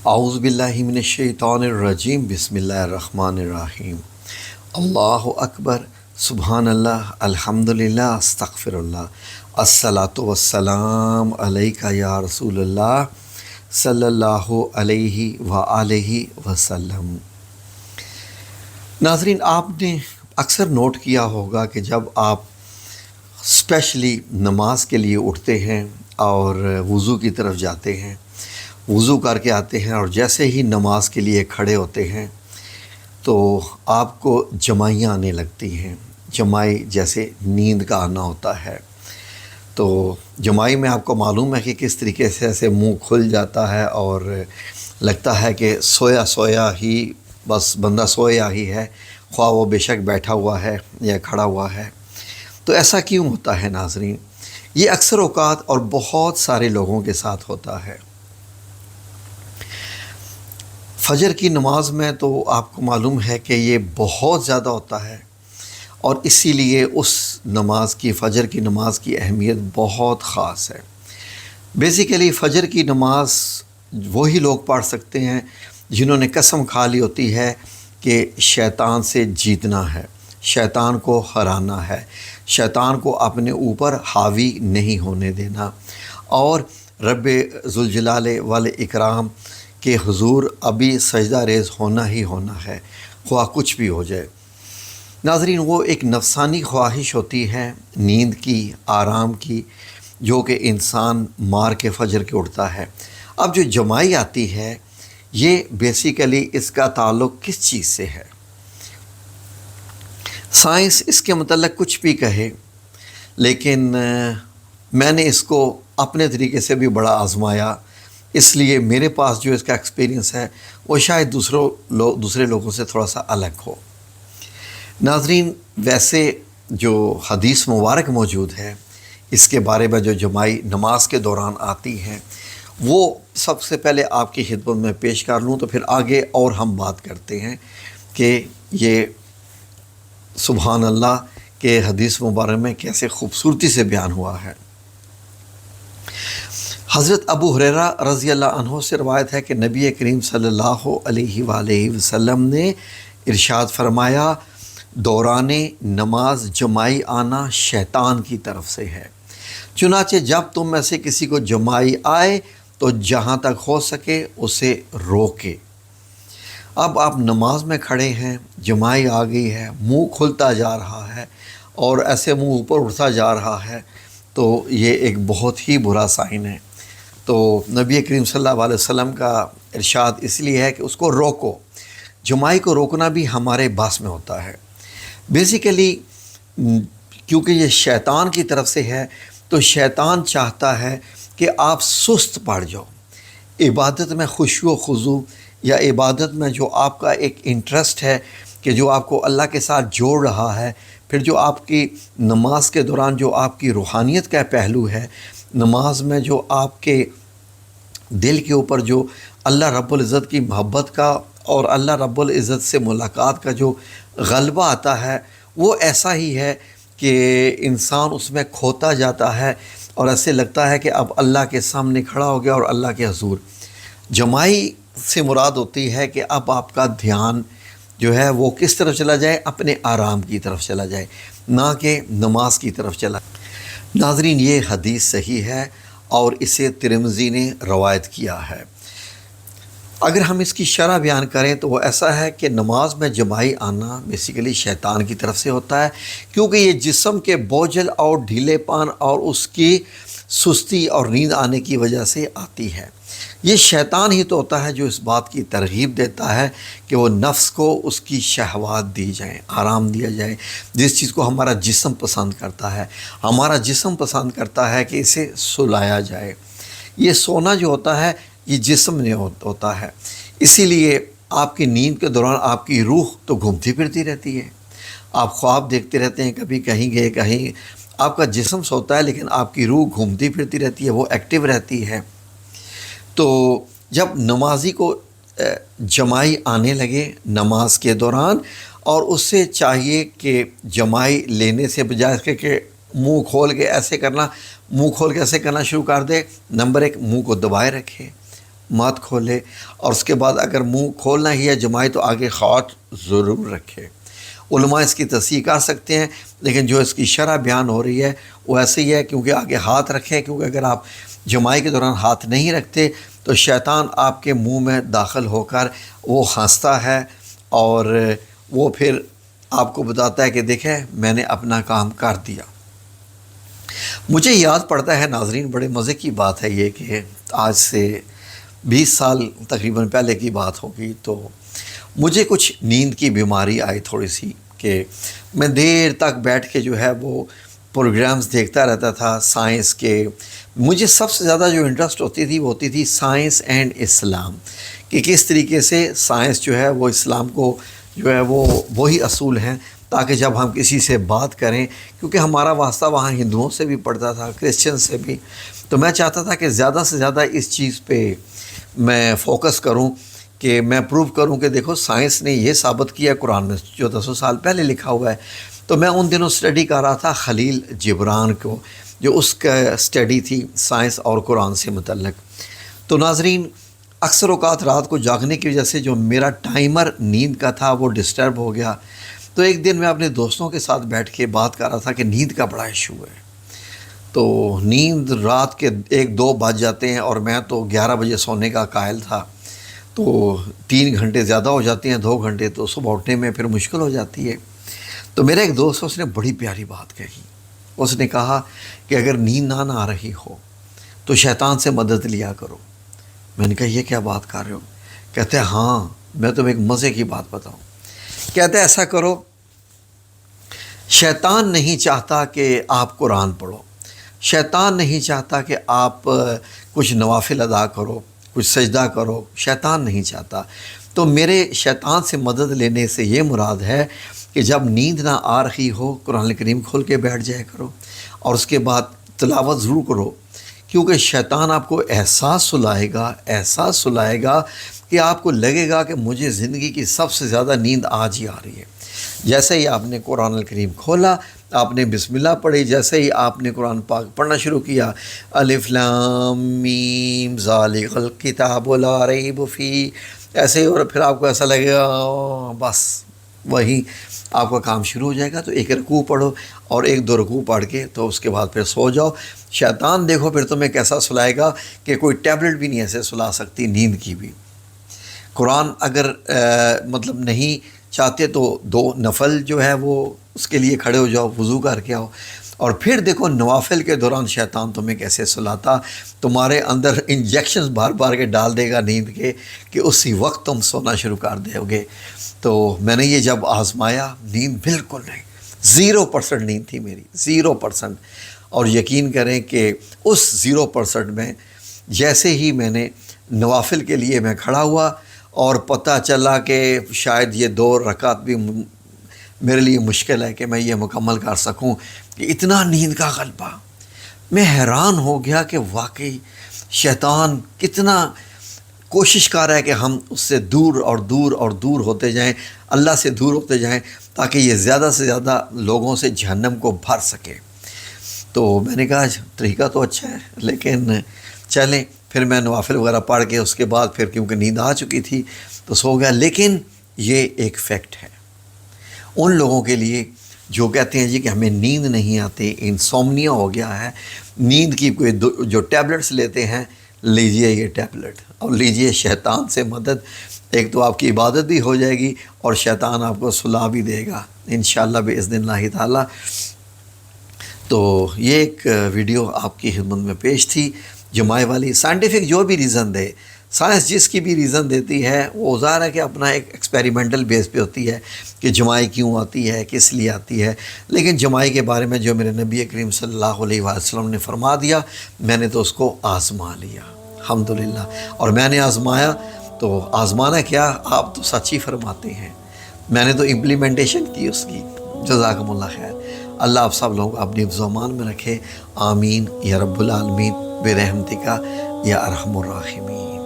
اعوذ باللہ من الشیطان الرجیم، بسم اللہ الرحمن الرحیم۔ اللہ اکبر، سبحان اللہ، الحمد للہ، استغفر اللہ، الصلاۃ والسلام علیک یا رسول اللہ صلی اللہ علیہ وآلہ وسلم۔ ناظرین، آپ نے اکثر نوٹ کیا ہوگا کہ جب آپ اسپیشلی نماز کے لیے اٹھتے ہیں اور وضو کی طرف جاتے ہیں، وضو کر کے آتے ہیں اور جیسے ہی نماز کے لیے کھڑے ہوتے ہیں تو آپ کو جمائیاں آنے لگتی ہیں۔ جمائی جیسے نیند کا آنا ہوتا ہے، تو جمائی میں آپ کو معلوم ہے کہ کس طریقے سے ایسے منہ کھل جاتا ہے اور لگتا ہے کہ سویا سویا ہی، بس بندہ سویا ہی ہے، خواہ وہ بے شک بیٹھا ہوا ہے یا کھڑا ہوا ہے۔ تو ایسا کیوں ہوتا ہے ناظرین؟ یہ اکثر اوقات اور بہت سارے لوگوں کے ساتھ ہوتا ہے۔ فجر کی نماز میں تو آپ کو معلوم ہے کہ یہ بہت زیادہ ہوتا ہے، اور اسی لیے اس نماز کی، فجر کی نماز کی اہمیت بہت خاص ہے۔ بیسیکلی فجر کی نماز وہی لوگ پڑھ سکتے ہیں جنہوں نے قسم کھا لی ہوتی ہے کہ شیطان سے جیتنا ہے، شیطان کو ہرانا ہے، شیطان کو اپنے اوپر حاوی نہیں ہونے دینا، اور رب ذوالجلال والاکرام کہ حضور ابھی سجدہ ریز ہونا ہی ہونا ہے، خواہ کچھ بھی ہو جائے۔ ناظرین، وہ ایک نفسانی خواہش ہوتی ہے نیند کی، آرام کی، جو کہ انسان مار کے فجر کے اٹھتا ہے۔ اب جو جمائی آتی ہے، یہ بیسیکلی اس کا تعلق کس چیز سے ہے؟ سائنس اس کے متعلق کچھ بھی کہے، لیکن میں نے اس کو اپنے طریقے سے بھی بڑا آزمایا، اس لیے میرے پاس جو اس کا ایکسپیرینس ہے وہ شاید دوسرے لوگوں سے تھوڑا سا الگ ہو۔ ناظرین، ویسے جو حدیث مبارک موجود ہے اس کے بارے میں، جو جمائی نماز کے دوران آتی ہیں، وہ سب سے پہلے آپ کی خدمت میں پیش کر لوں، تو پھر آگے اور ہم بات کرتے ہیں کہ یہ سبحان اللہ کے حدیث مبارک میں کیسے خوبصورتی سے بیان ہوا ہے۔ حضرت ابو ہریرہ رضی اللہ عنہ سے روایت ہے کہ نبی کریم صلی اللہ علیہ وآلہ وسلم نے ارشاد فرمایا، دوران نماز جمائی آنا شیطان کی طرف سے ہے، چنانچہ جب تم میں سے کسی کو جمائی آئے تو جہاں تک ہو سکے اسے روکے۔ اب آپ نماز میں کھڑے ہیں، جمائی آ گئی ہے، منہ کھلتا جا رہا ہے اور ایسے منہ اوپر اٹھتا جا رہا ہے، تو یہ ایک بہت ہی برا سائن ہے۔ تو نبی کریم صلی اللہ علیہ وسلم کا ارشاد اس لیے ہے کہ اس کو روکو۔ جمائی کو روکنا بھی ہمارے بس میں ہوتا ہے۔ بیسیکلی کیونکہ یہ شیطان کی طرف سے ہے، تو شیطان چاہتا ہے کہ آپ سست پڑ جاؤ۔ عبادت میں خشوع و خضوع، یا عبادت میں جو آپ کا ایک انٹرسٹ ہے کہ جو آپ کو اللہ کے ساتھ جوڑ رہا ہے، پھر جو آپ کی نماز کے دوران جو آپ کی روحانیت کا پہلو ہے، نماز میں جو آپ کے دل کے اوپر جو اللہ رب العزت کی محبت کا اور اللہ رب العزت سے ملاقات کا جو غلبہ آتا ہے، وہ ایسا ہی ہے کہ انسان اس میں کھوتا جاتا ہے اور ایسے لگتا ہے کہ اب اللہ کے سامنے کھڑا ہو گیا اور اللہ کے حضور۔ جمائی سے مراد ہوتی ہے کہ اب آپ کا دھیان جو ہے وہ کس طرف چلا جائے؟ اپنے آرام کی طرف چلا جائے، نہ کہ نماز کی طرف چلا۔ ناظرین، یہ حدیث صحیح ہے اور اسے ترمذی نے روایت کیا ہے۔ اگر ہم اس کی شرح بیان کریں تو وہ ایسا ہے کہ نماز میں جمائی آنا بیسیکلی شیطان کی طرف سے ہوتا ہے، کیونکہ یہ جسم کے بوجھل اور ڈھیلے پان اور اس کی سستی اور نیند آنے کی وجہ سے آتی ہے۔ یہ شیطان ہی تو ہوتا ہے جو اس بات کی ترغیب دیتا ہے کہ وہ نفس کو اس کی شہوات دی جائیں، آرام دیا جائے، جس چیز کو ہمارا جسم پسند کرتا ہے۔ ہمارا جسم پسند کرتا ہے کہ اسے سلایا جائے۔ یہ سونا جو ہوتا ہے یہ جسم نے ہوتا ہے، اسی لیے آپ کی نیند کے دوران آپ کی روح تو گھومتی پھرتی رہتی ہے، آپ خواب دیکھتے رہتے ہیں، کبھی کہیں گئے کہیں، آپ کا جسم سوتا ہے لیکن آپ کی روح گھومتی پھرتی رہتی ہے، وہ ایکٹیو رہتی ہے۔ تو جب نمازی کو جمائی آنے لگے نماز کے دوران، اور اس سے چاہیے کہ جمائی لینے سے بجائے اس کے کہ منہ کھول کے ایسے کرنا شروع کر دے، نمبر ایک منہ کو دبائے رکھے، مت کھولے، اور اس کے بعد اگر منہ کھولنا ہی ہے جمائی تو آگے ہاتھ ضرور رکھے۔ علماء اس کی تصحیح کر سکتے ہیں، لیکن جو اس کی شرح بیان ہو رہی ہے وہ ایسے ہی ہے، کیونکہ آگے ہاتھ رکھیں، کیونکہ اگر آپ جمائی کے دوران ہاتھ نہیں رکھتے تو شیطان آپ کے منہ میں داخل ہو کر وہ ہنستا ہے، اور وہ پھر آپ کو بتاتا ہے کہ دیکھیں میں نے اپنا کام کر دیا۔ مجھے یاد پڑتا ہے ناظرین، بڑے مزے کی بات ہے یہ کہ آج سے 20 سال تقریباً پہلے کی بات ہوگی، تو مجھے کچھ نیند کی بیماری آئی تھوڑی سی، کہ میں دیر تک بیٹھ کے جو ہے وہ پروگرامز دیکھتا رہتا تھا سائنس کے۔ مجھے سب سے زیادہ جو انٹرسٹ ہوتی تھی وہ ہوتی تھی سائنس اینڈ اسلام، کہ کس طریقے سے سائنس جو ہے وہ اسلام کو جو ہے وہ وہی اصول ہیں، تاکہ جب ہم کسی سے بات کریں، کیونکہ ہمارا واسطہ وہاں ہندوؤں سے بھی پڑتا تھا، کرسچن سے بھی، تو میں چاہتا تھا کہ زیادہ سے زیادہ اس چیز پہ میں فوکس کروں، کہ میں پروو کروں کہ دیکھو سائنس نے یہ ثابت کیا قرآن میں 1400 سال پہلے لکھا ہوا ہے۔ تو میں ان دنوں سٹڈی کر رہا تھا خلیل جبران کو، جو اس کا سٹڈی تھی سائنس اور قرآن سے متعلق۔ تو ناظرین، اکثر اوقات رات کو جاگنے کی وجہ سے جو میرا ٹائمر نیند کا تھا وہ ڈسٹرب ہو گیا۔ تو ایک دن میں اپنے دوستوں کے ساتھ بیٹھ کے بات کر رہا تھا کہ نیند کا بڑا ایشو ہے، تو نیند رات کے 1-2 بج جاتے ہیں، اور میں تو 11 بجے سونے کا قائل تھا، تو 3 گھنٹے زیادہ ہو جاتے ہیں، 2 گھنٹے تو صبح اٹھنے میں پھر مشکل ہو جاتی ہے۔ تو میرا ایک دوست اس نے بڑی پیاری بات کہی، اس نے کہا کہ اگر نیند نہ آ رہی ہو تو شیطان سے مدد لیا کرو۔ میں نے کہا یہ کیا بات کر رہے ہو؟ کہتے ہیں ہاں میں تمہیں ایک مزے کی بات بتاؤں۔ کہتے ہیں ایسا کرو، شیطان نہیں چاہتا کہ آپ قرآن پڑھو، شیطان نہیں چاہتا کہ آپ کچھ نوافل ادا کرو، کچھ سجدہ کرو، شیطان نہیں چاہتا۔ تو میرے شیطان سے مدد لینے سے یہ مراد ہے کہ جب نیند نہ آ رہی ہو قرآن کریم کھول کے بیٹھ جایا کرو، اور اس کے بعد تلاوت ضرور کرو، کیونکہ شیطان آپ کو احساس سلائے گا کہ آپ کو لگے گا کہ مجھے زندگی کی سب سے زیادہ نیند آج ہی آ رہی ہے۔ جیسے ہی آپ نے قرآن الکریم کھولا، آپ نے بسم اللہ پڑھی، جیسے ہی آپ نے قرآن پاک پڑھنا شروع کیا، الف لام میم ذالک الکتاب لا ریب فیہ، ایسے ہی، اور پھر آپ کو ایسا لگے گا بس وہی آپ کا کام شروع ہو جائے گا۔ تو 1 رکوع پڑھو، اور 1-2 رکوع پڑھ کے تو اس کے بعد پھر سو جاؤ۔ شیطان دیکھو پھر تمہیں کیسا سلائے گا کہ کوئی ٹیبلٹ بھی نہیں ایسے سلا سکتی نیند کی بھی۔ قرآن اگر مطلب نہیں چاہتے تو 2 نفل جو ہے وہ اس کے لیے کھڑے ہو جاؤ، وضو کر کے آؤ، اور پھر دیکھو نوافل کے دوران شیطان تمہیں کیسے سلاتا، تمہارے اندر انجیکشنز بار بار کے ڈال دے گا نیند کے، کہ اسی وقت تم سونا شروع کر دو گے۔ تو میں نے یہ جب آزمایا، نیند بالکل نہیں، 0% نیند تھی میری، 0%۔ اور یقین کریں کہ اس 0% میں جیسے ہی میں نے نوافل کے لیے میں کھڑا ہوا، اور پتہ چلا کہ شاید یہ 2 رکعت بھی میرے لیے مشکل ہے کہ میں یہ مکمل کر سکوں، کہ اتنا نیند کا غلبہ۔ میں حیران ہو گیا کہ واقعی شیطان کتنا کوشش کر رہا ہے کہ ہم اس سے دور اور دور اور دور ہوتے جائیں، اللہ سے دور ہوتے جائیں، تاکہ یہ زیادہ سے زیادہ لوگوں سے جہنم کو بھر سکے۔ تو میں نے کہا طریقہ تو اچھا ہے، لیکن چلیں، پھر میں نوافل وغیرہ پڑھ کے اس کے بعد پھر کیونکہ نیند آ چکی تھی تو سو گیا۔ لیکن یہ ایک فیکٹ ہے ان لوگوں کے لیے جو کہتے ہیں جی کہ ہمیں نیند نہیں آتی، انسومنیا ہو گیا ہے، نیند کی کوئی جو ٹیبلٹس لیتے ہیں، لیجئے یہ ٹیبلٹ اور لیجئے شیطان سے مدد۔ ایک تو آپ کی عبادت بھی ہو جائے گی، اور شیطان آپ کو سلا بھی دے گا انشاءاللہ باذن اللہ تعالی۔ تو یہ ایک ویڈیو آپ کی خدمت میں پیش تھی جمائی والی۔ سائنٹیفک جو بھی ریزن دے، سائنس جس کی بھی ریزن دیتی ہے، وہ ظاہر ہے کہ اپنا ایک ایکسپیریمنٹل بیس پہ ہوتی ہے کہ جمائی کیوں آتی ہے، کس لیے آتی ہے۔ لیکن جمائی کے بارے میں جو میرے نبی کریم صلی اللہ علیہ وسلم نے فرما دیا، میں نے تو اس کو آزما لیا الحمدللہ۔ اور میں نے آزمایا تو آزمانا کیا، آپ تو سچ ہی فرماتے ہیں، میں نے تو امپلیمنٹیشن کی اس کی۔ جزاکم اللہ خیر۔ اللہ آپ سب لوگوں کو اپنی حفظ و امان میں رکھے، آمین یا رب العالمین برحمتک یا ارحم الراحمین۔